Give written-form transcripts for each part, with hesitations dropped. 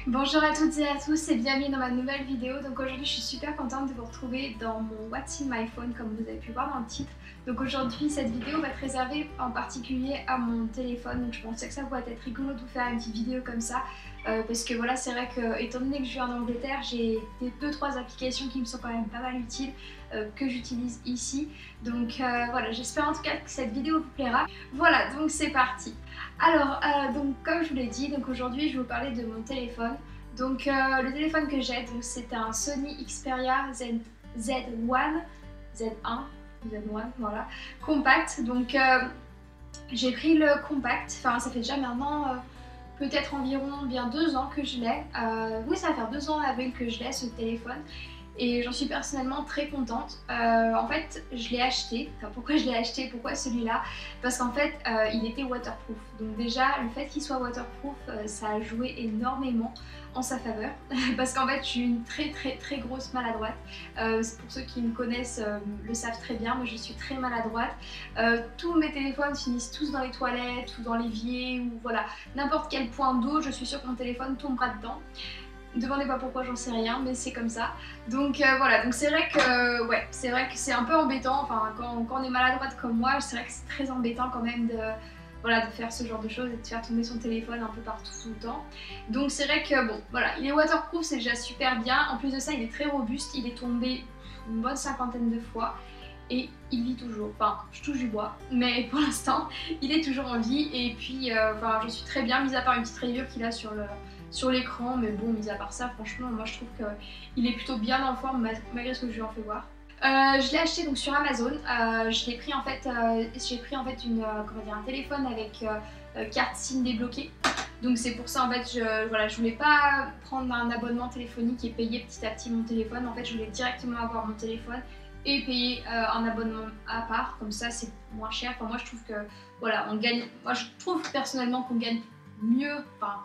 Bonjour à toutes et à tous et bienvenue dans ma nouvelle vidéo. Donc aujourd'hui je suis super contente de vous retrouver dans mon What's in my phone comme vous avez pu voir dans le titre. Donc aujourd'hui cette vidéo va être réservée en particulier à mon téléphone, donc je pensais que ça pourrait être rigolo de vous faire une petite vidéo comme ça parce que voilà, c'est vrai que étant donné que je vis en Angleterre, j'ai des 2-3 applications qui me sont quand même pas mal utiles que j'utilise ici. Donc voilà, j'espère en tout cas que cette vidéo vous plaira. Voilà, donc c'est parti. Alors, donc comme je vous l'ai dit, donc aujourd'hui je vais vous parler de mon téléphone. Donc le téléphone que j'ai, donc c'est un Sony Xperia Z1, voilà, compact. Donc j'ai pris le compact, enfin ça fait déjà maintenant peut-être environ bien 2 ans que je l'ai. Oui, ça va faire 2 ans en avril que je l'ai ce téléphone. Et j'en suis personnellement très contente. En fait, je l'ai acheté. Enfin, pourquoi je l'ai acheté? Pourquoi celui-là? Parce qu'en fait, il était waterproof. Donc déjà, le fait qu'il soit waterproof, ça a joué énormément en sa faveur. Parce qu'en fait, je suis une très grosse maladroite. Pour ceux qui me connaissent le savent très bien, moi je suis très maladroite. Tous mes téléphones finissent tous dans les toilettes ou dans l'évier ou voilà, n'importe quel point d'eau, je suis sûre que mon téléphone tombera dedans. Ne demandez pas pourquoi, j'en sais rien, mais c'est comme ça. Donc voilà, donc c'est vrai que ouais, c'est vrai que c'est un peu embêtant. Enfin, quand on est maladroite comme moi, c'est vrai que c'est très embêtant quand même de voilà, de faire ce genre de choses et de faire tomber son téléphone un peu partout tout le temps. Donc c'est vrai que bon, voilà, il est waterproof, c'est déjà super bien. En plus de ça, il est très robuste, il est tombé une bonne 50aine de fois. Et il vit toujours, enfin je touche du bois, mais pour l'instant il est toujours en vie et puis enfin je suis très bien, mis à part une petite rayure qu'il a sur l'écran, mais bon, mis à part ça, franchement, moi je trouve qu'il est plutôt bien en forme malgré ce que je lui en fais voir. Je l'ai acheté donc sur Amazon. Je l'ai pris en fait, j'ai pris en fait comment dire, un téléphone avec carte SIM débloquée. Donc c'est pour ça en fait, voilà, je voulais pas prendre un abonnement téléphonique et payer petit à petit mon téléphone. En fait, je voulais directement avoir mon téléphone et payer un abonnement à part. Comme ça, c'est moins cher. Enfin, moi je trouve que voilà, on gagne. Moi je trouve personnellement qu'on gagne mieux, enfin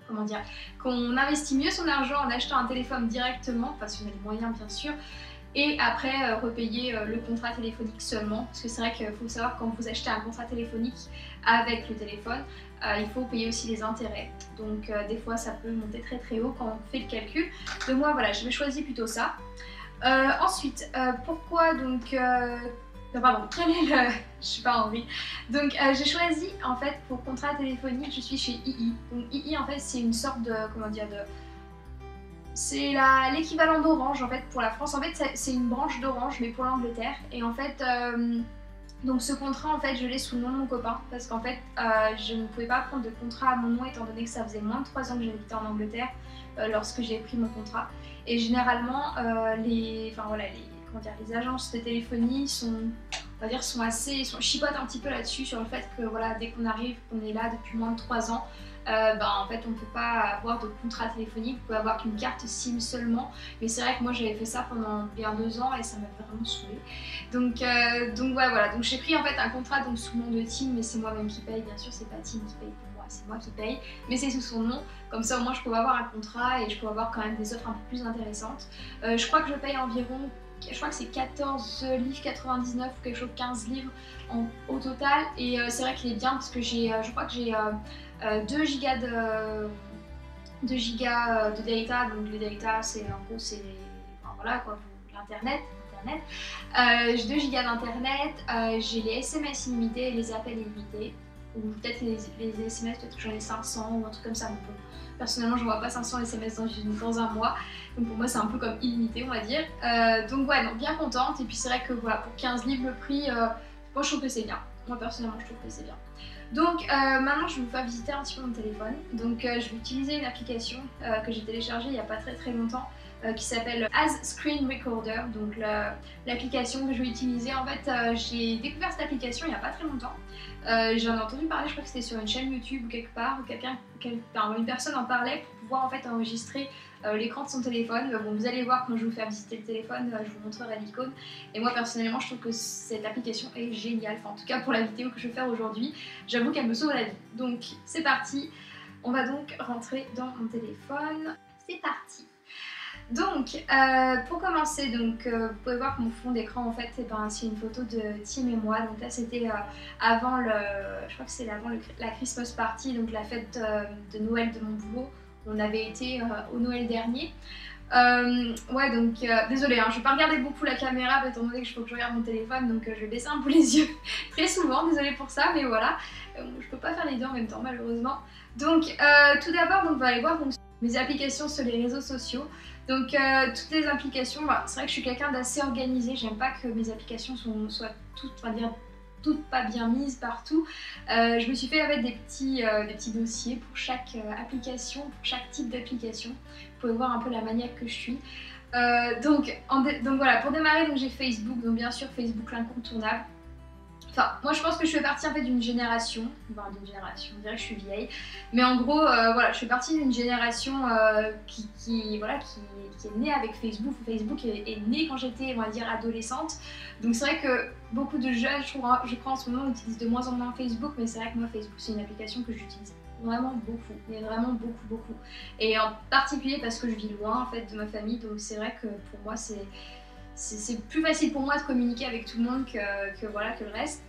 comment dire, qu'on investit mieux son argent en achetant un téléphone directement, parce qu'on a les moyens bien sûr, et après repayer le contrat téléphonique seulement, parce que c'est vrai qu'il faut savoir quand vous achetez un contrat téléphonique avec le téléphone, il faut payer aussi les intérêts, donc des fois ça peut monter très haut quand on fait le calcul. Donc moi voilà, je vais choisir plutôt ça. Ensuite, pourquoi donc non, pardon, quel est le... Je suis pas en vie. Donc j'ai choisi en fait pour contrat téléphonique, je suis chez II. Donc II en fait c'est une sorte de, comment dire, de... C'est l'équivalent d'Orange en fait pour la France. En fait c'est une branche d'Orange mais pour l'Angleterre. Et en fait donc ce contrat en fait je l'ai sous le nom de mon copain parce qu'en fait je ne pouvais pas prendre de contrat à mon nom étant donné que ça faisait moins de 3 ans que j'habitais en Angleterre lorsque j'ai pris mon contrat. Et généralement enfin, voilà, comment dire, les agences de téléphonie sont, on va dire, chipotent un petit peu là-dessus sur le fait que voilà, dès qu'on arrive, qu'on est là depuis moins de 3 ans, en fait on ne peut pas avoir de contrat téléphonique, vous pouvez avoir qu'une carte SIM seulement. Mais c'est vrai que moi j'avais fait ça pendant bien 2 ans et ça m'a vraiment saoulée. Donc voilà, donc j'ai pris en fait un contrat donc, sous le nom de Tim, mais c'est moi-même qui paye, bien sûr, c'est pas Tim qui paye pour moi, c'est moi qui paye, mais c'est sous son nom. Comme ça au moins je peux avoir un contrat et je peux avoir quand même des offres un peu plus intéressantes. Je crois que je paye environ, je crois que c'est 14 livres 99 ou quelque chose, 15 livres au total. Et c'est vrai qu'il est bien parce que je crois que j'ai 2 gigas de data. Donc les data c'est en gros c'est enfin, voilà quoi, l'internet. J'ai 2 gigas d'internet, j'ai les SMS illimités et les appels illimités. Ou peut-être les SMS, peut-être que j'en ai 500 ou un truc comme ça. Mais bon, personnellement, je n'envoie pas 500 SMS dans un mois. Donc pour moi, c'est un peu comme illimité, on va dire. Donc ouais, donc bien contente. Et puis c'est vrai que voilà, pour 15 livres le prix, moi je trouve que c'est bien. Moi personnellement, je trouve que c'est bien. Donc maintenant, je vais vous faire visiter un petit peu mon téléphone. Donc je vais utiliser une application que j'ai téléchargée il n'y a pas très longtemps. Qui s'appelle As Screen Recorder, donc l'application que je vais utiliser. En fait, j'ai découvert cette application il n'y a pas très longtemps. J'en ai entendu parler, je crois que c'était sur une chaîne YouTube ou quelque part, où une personne en parlait pour pouvoir en fait enregistrer l'écran de son téléphone. Bon, vous allez voir quand je vais vous faire visiter le téléphone, je vous montrerai l'icône. Et moi personnellement, je trouve que cette application est géniale. Enfin, en tout cas pour la vidéo que je vais faire aujourd'hui, j'avoue qu'elle me sauve la vie. Donc c'est parti, on va donc rentrer dans mon téléphone. C'est parti. Donc, pour commencer, donc, vous pouvez voir que mon fond d'écran, en fait, c'est une photo de Tim et moi. Donc là, c'était avant je crois que c'est avant la Christmas party, donc la fête de Noël de mon boulot, on avait été au Noël dernier. Ouais, donc désolée, hein, je vais pas regarder beaucoup la caméra étant donné que je faut que je regarde mon téléphone, donc je vais baisser un peu les yeux très souvent, désolée pour ça, mais voilà, je peux pas faire les deux en même temps malheureusement. Donc tout d'abord, on va aller voir donc, mes applications sur les réseaux sociaux. Donc toutes les applications, bah, c'est vrai que je suis quelqu'un d'assez organisé, j'aime pas que mes applications soient toutes, on va dire, toutes pas bien mises partout. Je me suis fait avec des petits dossiers pour chaque application, pour chaque type d'application. Vous pouvez voir un peu la maniaque que je suis. Donc voilà, pour démarrer, j'ai Facebook, donc bien sûr Facebook l'incontournable. Enfin, moi je pense que je fais partie en fait d'une génération, on dirait que je suis vieille, mais en gros, voilà, je fais partie d'une génération qui est née avec Facebook. Facebook est né quand j'étais, on va dire, adolescente. Donc c'est vrai que beaucoup de jeunes, je crois en ce moment, utilisent de moins en moins Facebook, mais c'est vrai que moi Facebook c'est une application que j'utilise vraiment beaucoup, mais vraiment beaucoup. Et en particulier parce que je vis loin en fait de ma famille, donc c'est vrai que pour moi c'est plus facile pour moi de communiquer avec tout le monde que le reste.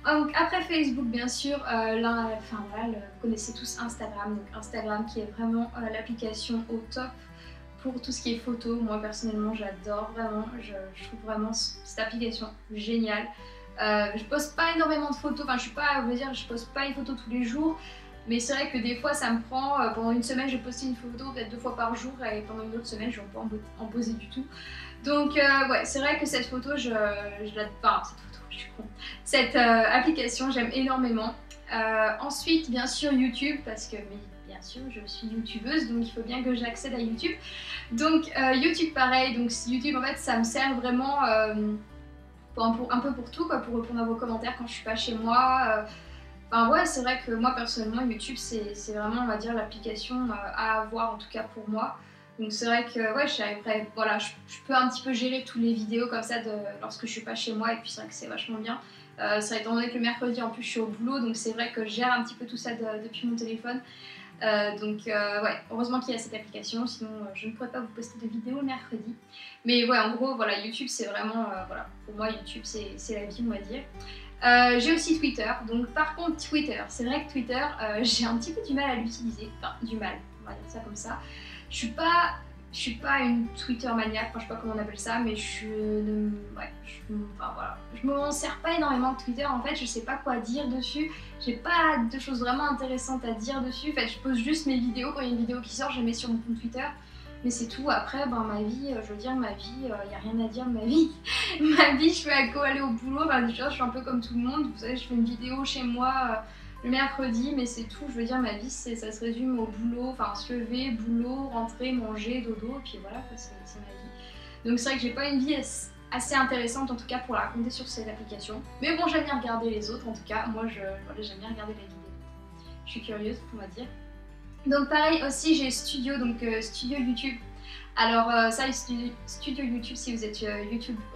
Donc après Facebook, bien sûr, vous connaissez tous Instagram. Donc Instagram qui est vraiment l'application au top pour tout ce qui est photo. Moi personnellement, j'adore vraiment. Je trouve vraiment cette application géniale. Je poste pas énormément de photos. Enfin, je poste pas une photo tous les jours. Mais c'est vrai que des fois ça me prend, pendant une semaine je vais poster une photo peut-être 2 fois par jour et pendant une autre semaine je ne vais pas en poser du tout. Donc ouais, c'est vrai que cette photo, cette application j'aime énormément. Ensuite bien sûr YouTube, parce que bien sûr je suis youtubeuse, donc il faut bien que j'accède à YouTube. Donc YouTube pareil, donc YouTube en fait ça me sert vraiment un peu pour tout, quoi, pour répondre à vos commentaires quand je suis pas chez moi. Enfin ouais, c'est vrai que moi personnellement YouTube c'est vraiment, on va dire, l'application à avoir, en tout cas pour moi. Donc c'est vrai que ouais, je peux un petit peu gérer tous les vidéos comme ça lorsque je suis pas chez moi, et puis c'est vrai que c'est vachement bien. Ça étant donné que le mercredi en plus je suis au boulot, donc c'est vrai que je gère un petit peu tout ça depuis mon téléphone. Ouais, heureusement qu'il y a cette application, sinon je ne pourrais pas vous poster de vidéos le mercredi. Mais ouais, en gros voilà, YouTube c'est vraiment, voilà, pour moi YouTube c'est la vie, on va dire. J'ai aussi Twitter, donc par contre Twitter, c'est vrai que Twitter, j'ai un petit peu du mal à l'utiliser, enfin du mal, on va dire ça comme ça. Je suis pas une Twitter maniaque, enfin je sais pas comment on appelle ça, mais je m'en sers pas énormément de Twitter en fait, je sais pas quoi dire dessus, j'ai pas de choses vraiment intéressantes à dire dessus. En fait, je poste juste mes vidéos, quand il y a une vidéo qui sort, je les mets sur mon compte Twitter. Mais c'est tout. Après, ma vie, je veux dire, il n'y a rien à dire de ma vie. Ma vie, je fais aller au boulot, déjà, je suis un peu comme tout le monde. Vous savez, je fais une vidéo chez moi le mercredi, mais c'est tout. Je veux dire, ma vie, ça se résume au boulot, enfin, se lever, boulot, rentrer, manger, dodo, et puis voilà, c'est ma vie. Donc c'est vrai que j'ai pas une vie assez intéressante, en tout cas, pour la raconter sur cette application. Mais bon, j'aime bien regarder les autres, en tout cas. Moi, j'aime bien regarder les vidéos. Je suis curieuse, on va dire. Donc pareil aussi, j'ai Studio, donc Studio YouTube. Alors Studio YouTube, si vous êtes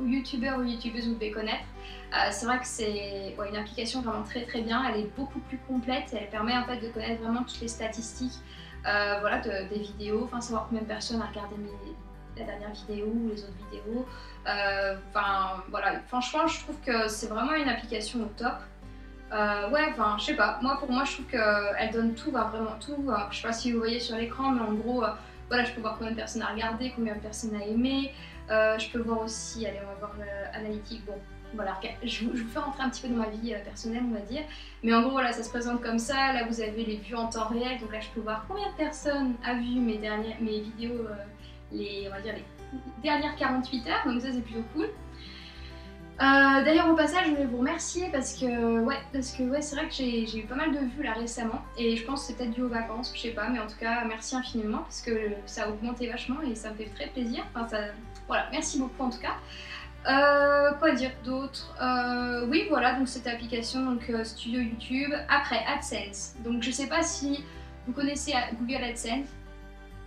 youtubeur ou youtubeuse, vous devez connaître. C'est vrai que c'est une application vraiment très bien, elle est beaucoup plus complète, elle permet en fait de connaître vraiment toutes les statistiques des vidéos, enfin savoir combien de personnes a regardé la dernière vidéo ou les autres vidéos. Voilà, franchement je trouve que c'est vraiment une application au top. Je sais pas, pour moi je trouve qu'elle donne tout, vraiment tout. Alors, je sais pas si vous voyez sur l'écran, mais en gros, je peux voir combien de personnes a regardé, combien de personnes a aimé. Je peux voir aussi, allez, on va voir l'analytique. Bon, voilà, je vous fais rentrer un petit peu dans ma vie personnelle, on va dire. Mais en gros, voilà, ça se présente comme ça. Là, vous avez les vues en temps réel. Donc là, je peux voir combien de personnes a vu mes vidéos, on va dire les dernières 48 heures. Donc ça, c'est plutôt cool. D'ailleurs au passage je voulais vous remercier parce que c'est vrai que j'ai eu pas mal de vues là récemment, et je pense que c'est peut-être dû aux vacances, je sais pas, mais en tout cas merci infiniment parce que ça a augmenté vachement et ça me fait très plaisir. Voilà, merci beaucoup en tout cas. Quoi dire d'autre? Oui voilà, donc cette application, donc Studio YouTube. Après AdSense, donc je sais pas si vous connaissez Google AdSense.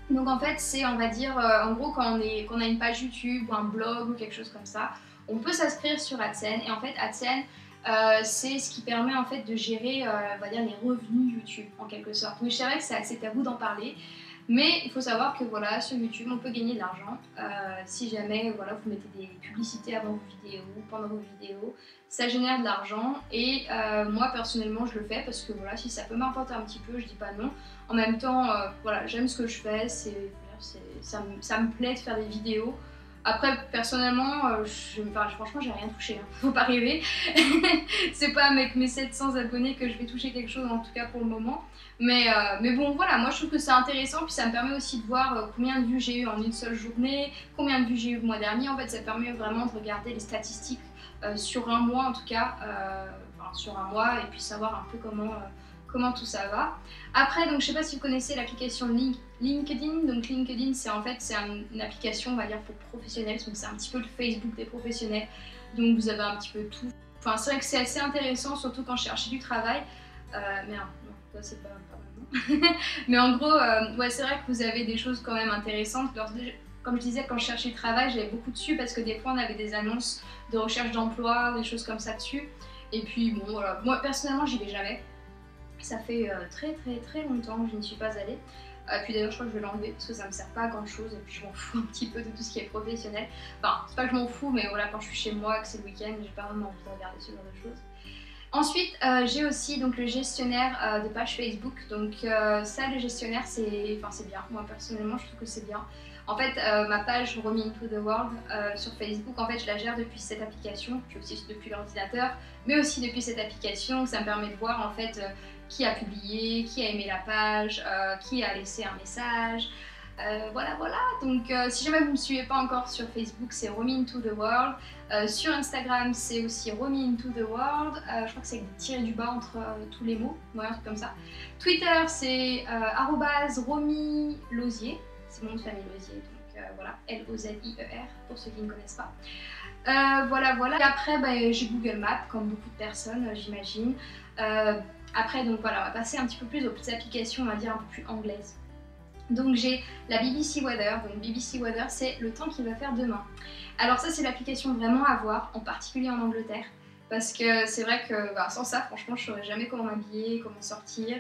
Donc en fait c'est, on va dire, en gros quand on a une page YouTube ou un blog ou quelque chose comme ça, on peut s'inscrire sur AdSense, et en fait AdSense c'est ce qui permet en fait de gérer on va dire les revenus YouTube en quelque sorte. Donc c'est vrai que c'est assez tabou d'en parler, Mais il faut savoir que voilà, sur YouTube, on peut gagner de l'argent si jamais voilà, vous mettez des publicités avant vos vidéos, pendant vos vidéos, ça génère de l'argent et moi personnellement je le fais parce que voilà, si ça peut m'apporter un petit peu, je dis pas non. En même temps, voilà, j'aime ce que je fais, ça me plaît de faire des vidéos. Après, personnellement, franchement, j'ai rien touché, hein. Faut pas rêver. C'est pas avec mes 700 abonnés que je vais toucher quelque chose, en tout cas pour le moment. Mais bon, voilà, moi je trouve que c'est intéressant, puis ça me permet aussi de voir combien de vues j'ai eu en une seule journée, combien de vues j'ai eu le mois dernier. En fait, ça permet vraiment de regarder les statistiques sur un mois, en tout cas, sur un mois, et puis savoir un peu comment tout ça va. Après, donc je sais pas si vous connaissez l'application LinkedIn. Donc LinkedIn, c'est une application, on va dire, pour professionnels. Donc c'est un petit peu le Facebook des professionnels. Donc vous avez un petit peu tout. Enfin, c'est vrai que c'est assez intéressant, surtout quand je cherchais du travail. Merde, non, c'est pas maintenant. Mais en gros, ouais, c'est vrai que vous avez des choses quand même intéressantes. Comme je disais, quand je cherchais du travail, j'avais beaucoup dessus parce que des fois on avait des annonces de recherche d'emploi, des choses comme ça dessus. Et puis bon, voilà, moi personnellement, j'y vais jamais. Ça fait très longtemps que je n'y suis pas allée. Puis d'ailleurs je crois que je vais l'enlever parce que ça me sert pas à grand chose et puis je m'en fous un petit peu de tout ce qui est professionnel. Enfin c'est pas que je m'en fous mais voilà, quand je suis chez moi, que c'est le week-end, j'ai pas vraiment envie de regarder ce genre de choses. Ensuite j'ai aussi donc le gestionnaire de page Facebook. Donc ça, le gestionnaire c'est bien, moi personnellement je trouve que c'est bien. En fait ma page Romy into the World sur Facebook, en fait je la gère depuis cette application, puis aussi depuis l'ordinateur, mais aussi depuis cette application. Ça me permet de voir en fait qui a publié, qui a aimé la page, qui a laissé un message. Voilà. Donc si jamais vous ne me suivez pas encore sur Facebook, c'est Romy into the World. Sur Instagram, c'est aussi Romy into the World. Je crois que c'est avec des tirés du bas entre tous les mots, ouais, un truc comme ça. Twitter, c'est @Romy Lozier. C'est mon nom de famille Lozier, donc voilà, L-O-Z-I-E-R pour ceux qui ne connaissent pas. Voilà. Et après, j'ai Google Maps, comme beaucoup de personnes, j'imagine. Après, donc voilà, on va passer un petit peu plus aux petites applications, on va dire un peu plus anglaises. Donc j'ai la BBC Weather. Donc BBC Weather, c'est le temps qu'il va faire demain. Alors ça, c'est l'application vraiment à voir, en particulier en Angleterre, parce que c'est vrai que sans ça, franchement, je ne saurais jamais comment m'habiller, comment sortir.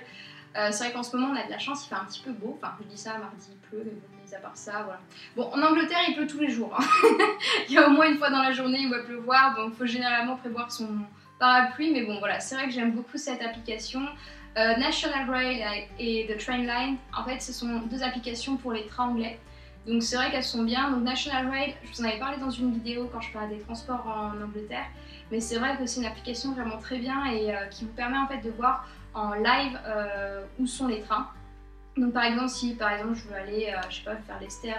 C'est vrai qu'en ce moment, on a de la chance, il fait un petit peu beau. Enfin, je dis ça, mardi il pleut, mais bon, mis à part ça, voilà. Bon, en Angleterre, il pleut tous les jours, hein. Il y a au moins une fois dans la journée où il va pleuvoir, donc il faut généralement prévoir son parapluie. Mais bon, voilà, c'est vrai que j'aime beaucoup cette application. National Rail et The Train Line, en fait, ce sont deux applications pour les trains anglais. Donc c'est vrai qu'elles sont bien. Donc National Rail, je vous en avais parlé dans une vidéo quand je parlais des transports en Angleterre. Mais c'est vrai que c'est une application vraiment très bien et qui vous permet en fait de voir en live où sont les trains. Donc par exemple, si par exemple je veux aller, je sais pas, faire l'Ester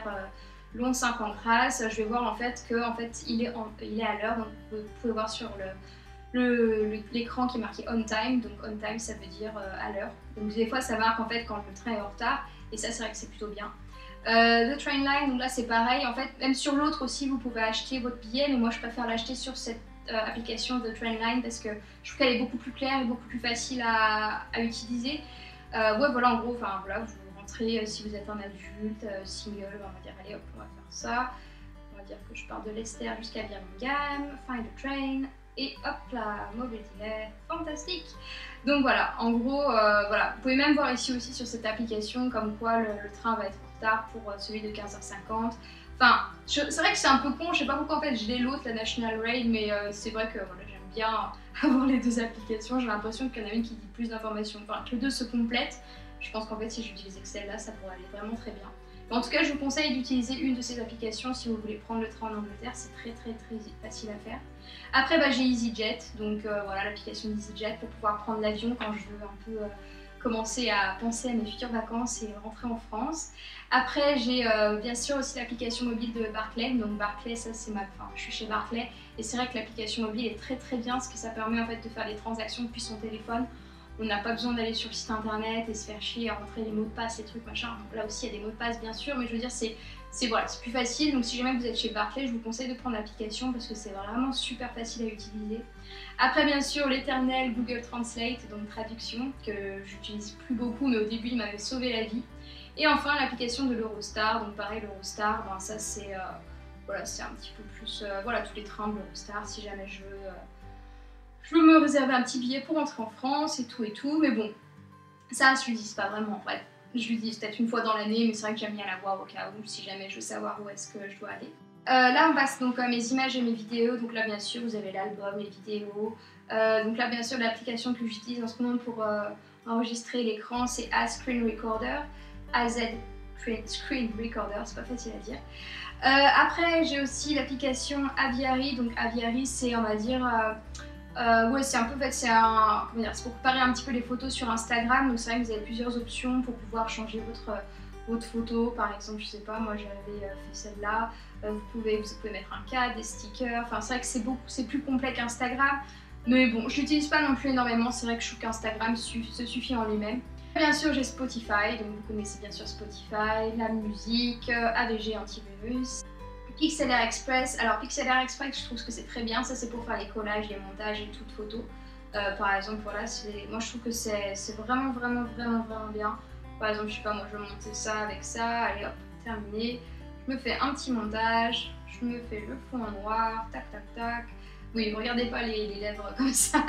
Londres-Saint-Pancras, je vais voir en fait que il est à l'heure. Donc vous pouvez voir sur l'écran qui est marqué on time. Donc on time, ça veut dire à l'heure. Donc des fois ça marque en fait quand le train est en retard et ça c'est vrai que c'est plutôt bien. The Train Line, donc là c'est pareil, en fait même sur l'autre aussi vous pouvez acheter votre billet, mais moi je préfère l'acheter sur cette application The Train Line parce que je trouve qu'elle est beaucoup plus claire et beaucoup plus facile à utiliser. Ouais, voilà, en gros, enfin voilà, vous rentrez si vous êtes un adulte, single, on va dire allez hop, on va faire ça. On va dire que je pars de Leicester jusqu'à Birmingham, find a train, et hop là, mauvais délai, fantastique. Donc voilà, en gros, voilà, vous pouvez même voir ici aussi sur cette application comme quoi le train va être en retard pour celui de 15h50. Enfin, c'est vrai que c'est un peu con, je sais pas pourquoi en fait je l'ai l'autre, la National Rail, mais c'est vrai que voilà, j'aime bien avoir les deux applications. J'ai l'impression qu'il y en a une qui dit plus d'informations, enfin que les deux se complètent. Je pense qu'en fait si j'utilisais que celle-là, ça pourrait aller vraiment très bien. Mais en tout cas, je vous conseille d'utiliser une de ces applications si vous voulez prendre le train en Angleterre, c'est très facile à faire. Après, j'ai EasyJet, donc voilà l'application d'EasyJet pour pouvoir prendre l'avion quand je veux un peu commencer à penser à mes futures vacances et rentrer en France. Après, j'ai bien sûr aussi l'application mobile de Barclay. Donc Barclay, ça c'est je suis chez Barclay et c'est vrai que l'application mobile est très bien parce que ça permet en fait de faire les transactions depuis son téléphone. On n'a pas besoin d'aller sur le site internet et se faire chier à rentrer les mots de passe, les trucs machin. Donc là aussi il y a des mots de passe bien sûr, mais je veux dire c'est plus facile. Donc si jamais vous êtes chez Barclay, je vous conseille de prendre l'application parce que c'est vraiment super facile à utiliser. Après bien sûr l'éternel Google Translate, donc traduction, que j'utilise plus beaucoup mais au début il m'avait sauvé la vie. Et enfin l'application de l'Eurostar, donc pareil l'Eurostar, ben, ça c'est voilà, c'est un petit peu plus, voilà tous les trains de l'Eurostar si jamais je veux me réserver un petit billet pour rentrer en France et tout, mais bon, ça je l'utilise pas vraiment. Bref, je l'utilise peut-être une fois dans l'année, mais c'est vrai que j'aime bien l'avoir au cas où, si jamais je veux savoir où est-ce que je dois aller. Là on passe donc à mes images et mes vidéos, donc là bien sûr vous avez l'album, les vidéos, donc là bien sûr l'application que j'utilise en ce moment pour enregistrer l'écran c'est AZ Screen Recorder, AZ Screen Recorder, c'est pas facile à dire. Après j'ai aussi l'application Aviary, donc Aviary c'est on va dire, ouais c'est un peu en fait c'est pour comparer un petit peu les photos sur Instagram, donc c'est vrai que vous avez plusieurs options pour pouvoir changer votre photo, par exemple, je sais pas, moi j'avais fait celle-là, vous pouvez mettre un cadre, des stickers, enfin c'est vrai que c'est plus complet qu'Instagram, mais bon, je l'utilise pas non plus énormément, c'est vrai que je trouve qu'Instagram se suffit en lui-même. Bien sûr j'ai Spotify, donc vous connaissez bien sûr Spotify, la musique, AVG antivirus, Pixlr Express. Alors Pixlr Express je trouve que c'est très bien, ça c'est pour faire les collages, les montages et toutes photos. Par exemple voilà, moi je trouve que c'est vraiment bien. Par exemple, je sais pas, moi je vais monter ça avec ça, allez hop, terminé. Je me fais un petit montage, je me fais le fond en noir, tac tac tac. Oui, regardez pas les lèvres comme ça.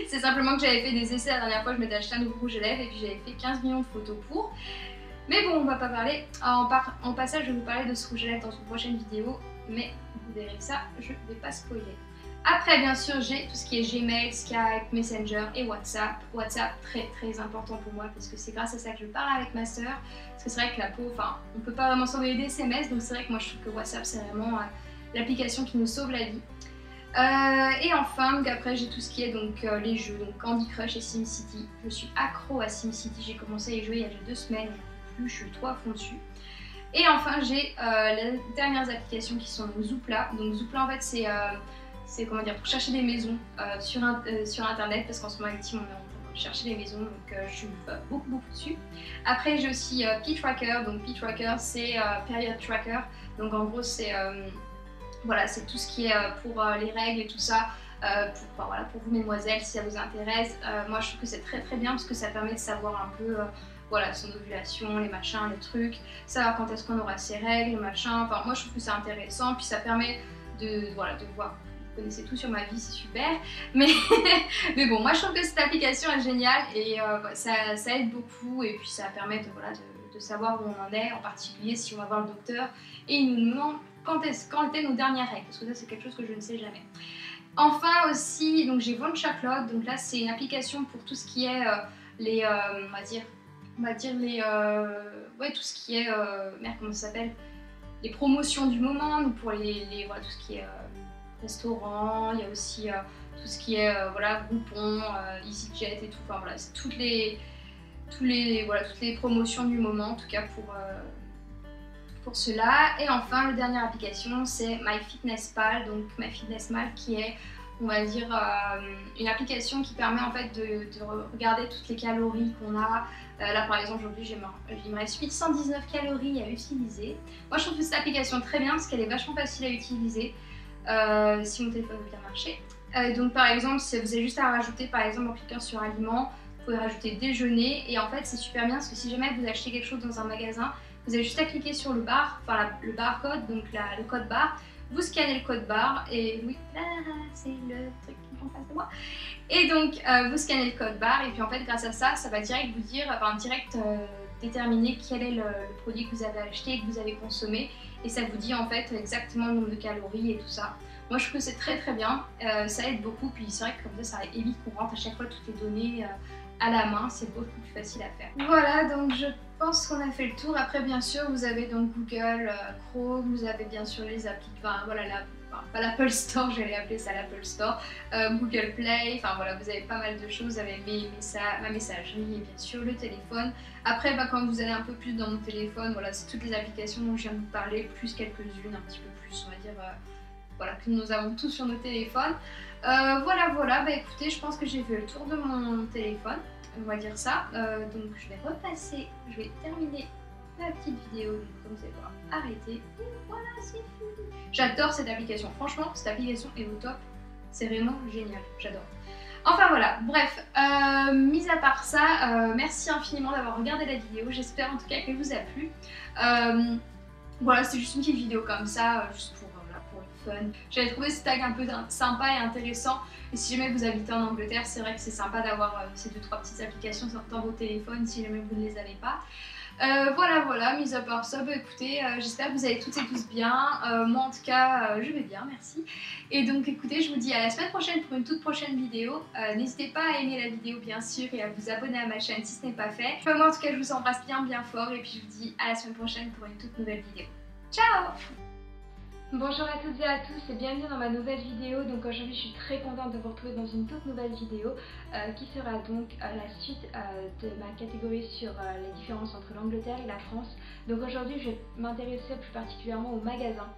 C'est simplement que j'avais fait des essais la dernière fois, je m'étais acheté un nouveau rouge à lèvres et puis j'avais fait 15 millions de photos pour. Mais bon, on va pas parler. En passage, je vais vous parler de ce rouge à lèvres dans une prochaine vidéo, mais vous verrez ça, je vais pas spoiler. Après, bien sûr, j'ai tout ce qui est Gmail, Skype, Messenger et WhatsApp. WhatsApp, très important pour moi parce que c'est grâce à ça que je parle avec ma soeur. Parce que c'est vrai que la peau, enfin, on peut pas vraiment s'envoyer des SMS, donc c'est vrai que moi je trouve que WhatsApp c'est vraiment l'application qui nous sauve la vie. Et enfin, donc après j'ai tout ce qui est donc les jeux, donc Candy Crush et SimCity. Je suis accro à SimCity, j'ai commencé à y jouer il y a déjà 2 semaines, je suis trop à fond dessus. Et enfin j'ai les dernières applications qui sont Zoopla. Donc Zoopla en fait c'est comment dire, pour chercher des maisons sur internet, parce qu'en ce moment avec Tim on est en train de chercher des maisons, donc je suis beaucoup dessus. Après j'ai aussi P-Tracker, donc P-Tracker c'est Period Tracker, donc en gros c'est voilà, c'est tout ce qui est pour les règles et tout ça, voilà, pour vous mesdemoiselles si ça vous intéresse. Moi je trouve que c'est très bien parce que ça permet de savoir un peu voilà, son ovulation, les machins, les trucs, savoir quand est-ce qu'on aura ses règles, machin, enfin moi je trouve que c'est intéressant, puis ça permet voilà, de voir. Vous connaissez tout sur ma vie, c'est super, mais bon, moi je trouve que cette application est géniale et ça aide beaucoup, et puis ça permet voilà, de savoir où on en est, en particulier si on va voir le docteur et il nous demande quand étaient nos dernières règles, parce que ça c'est quelque chose que je ne sais jamais. Enfin aussi, donc j'ai Venture-Cloud, donc là c'est une application pour tout ce qui est les, on va dire les, ouais, tout ce qui est, merde comment ça s'appelle, les promotions du moment, donc pour voilà, tout ce qui est restaurant, il y a aussi tout ce qui est voilà, Groupon, EasyJet et tout, enfin voilà, c'est toutes les promotions du moment en tout cas pour cela. Et enfin la dernière application c'est MyFitnessPal, donc MyFitnessPal qui est, on va dire, une application qui permet en fait de regarder toutes les calories qu'on a. Là par exemple aujourd'hui il me reste 819 calories à utiliser. Moi je trouve que cette application très bien parce qu'elle est vachement facile à utiliser. Si mon téléphone veut bien marcher. Donc par exemple, vous avez juste à rajouter, par exemple en cliquant sur aliments, vous pouvez rajouter déjeuner, et en fait c'est super bien parce que si jamais vous achetez quelque chose dans un magasin, vous avez juste à cliquer sur le bar, enfin le barcode, donc le code barre, vous scannez le code barre, et oui, là c'est le truc qui est en face de moi, et donc vous scannez le code barre, et puis en fait grâce à ça, ça va direct vous dire, enfin direct déterminer quel est le produit que vous avez acheté et que vous avez consommé, et ça vous dit en fait exactement le nombre de calories et tout ça. Moi je trouve que c'est très bien, ça aide beaucoup, puis c'est vrai que comme ça évite qu'on rentre à chaque fois toutes les données à la main, c'est beaucoup plus facile à faire. Voilà, donc je pense qu'on a fait le tour. Après bien sûr vous avez donc Google, Chrome, vous avez bien sûr les applis, enfin voilà, pas l'Apple Store, j'allais appeler ça l'Apple Store, Google Play, enfin voilà, vous avez pas mal de choses, vous avez ma messagerie et bien sûr le téléphone. Après quand vous allez un peu plus dans mon téléphone, voilà, c'est toutes les applications dont je viens de vous parler, plus quelques-unes, un petit peu plus on va dire, voilà, que nous avons tous sur nos téléphones. Voilà, bah écoutez, je pense que j'ai fait le tour de mon téléphone, on va dire ça. Donc je vais terminer la petite vidéo, donc comme vous allez voir, arrêter. Voilà, c'est fini. J'adore cette application, franchement, cette application est au top, c'est vraiment génial, j'adore. Enfin voilà, bref, mis à part ça, merci infiniment d'avoir regardé la vidéo, j'espère en tout cas qu'elle vous a plu. Voilà, c'est juste une petite vidéo comme ça, juste pour le fun. J'avais trouvé ce tag un peu sympa et intéressant. Et si jamais vous habitez en Angleterre, c'est vrai que c'est sympa d'avoir ces 2-3 petites applications dans vos téléphones si jamais vous ne les avez pas. Voilà, mis à part ça, écoutez, j'espère que vous allez toutes et tous bien. Moi en tout cas, je vais bien, merci. Et donc écoutez, je vous dis à la semaine prochaine pour une toute prochaine vidéo. N'hésitez pas à aimer la vidéo bien sûr et à vous abonner à ma chaîne si ce n'est pas fait. Moi en tout cas, je vous embrasse bien fort et puis je vous dis à la semaine prochaine pour une toute nouvelle vidéo. Ciao! Bonjour à toutes et à tous et bienvenue dans ma nouvelle vidéo. Donc aujourd'hui je suis très contente de vous retrouver dans une toute nouvelle vidéo qui sera donc la suite de ma catégorie sur les différences entre l'Angleterre et la France. Donc aujourd'hui je vais m'intéresser plus particulièrement aux magasins.